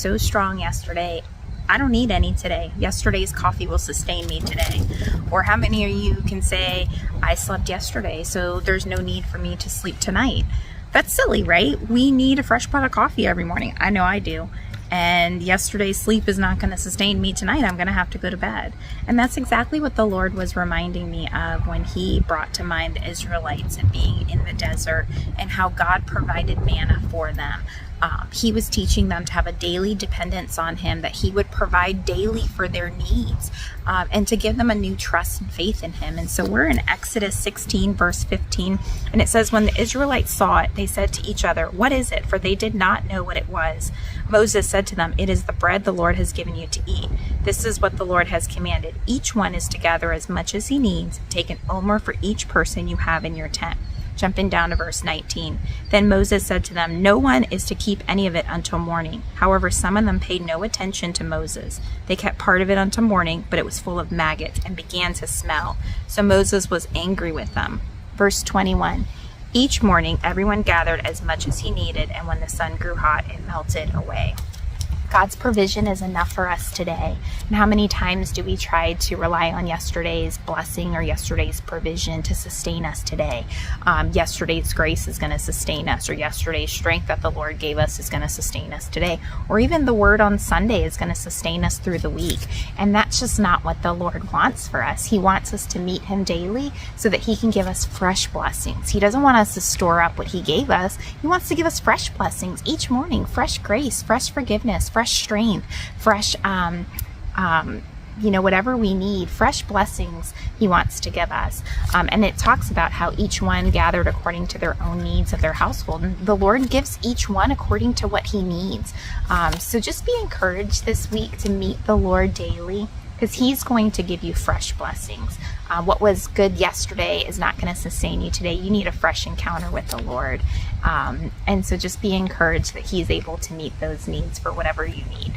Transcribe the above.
so strong yesterday, I don't need any today. Yesterday's coffee will sustain me today. Or how many of you can say, I slept yesterday, so there's no need for me to sleep tonight? That's silly, right? We need a fresh pot of coffee every morning. I know I do. And yesterday's sleep is not going to sustain me tonight. I'm going to have to go to bed. And that's exactly what the Lord was reminding me of when he brought to mind the Israelites and being in the desert and how God provided manna for them. He was teaching them to have a daily dependence on him, that he would provide daily for their needs, and to give them a new trust and faith in him. And so we're in Exodus 16 verse 15, and it says, when the Israelites saw it, they said to each other, what is it? For they did not know what it was. Moses said to them, it is the bread the Lord has given you to eat. This is what the Lord has commanded. Each one is to gather as much as he needs. Take an omer for each person you have in your tent. Jumping down to verse 19. Then Moses said to them, no one is to keep any of it until morning. However, some of them paid no attention to Moses. They kept part of it until morning, but it was full of maggots and began to smell. So Moses was angry with them. Verse 21. Each morning, everyone gathered as much as he needed, and when the sun grew hot, it melted away. God's provision is enough for us today. And how many times do we try to rely on yesterday's blessing or yesterday's provision to sustain us today? Yesterday's grace is going to sustain us, or yesterday's strength that the Lord gave us is going to sustain us today. Or even the word on Sunday is going to sustain us through the week. And that's just not what the Lord wants for us. He wants us to meet him daily so that he can give us fresh blessings. He doesn't want us to store up what he gave us. He wants to give us fresh blessings each morning, fresh grace, fresh forgiveness, fresh strength, fresh, whatever we need, fresh blessings he wants to give us. And it talks about how each one gathered according to their own needs of their household. And the Lord gives each one according to what he needs. So just be encouraged this week to meet the Lord daily, because he's going to give you fresh blessings. What was good yesterday is not going to sustain you today. You need a fresh encounter with the Lord. And so just be encouraged that he's able to meet those needs for whatever you need.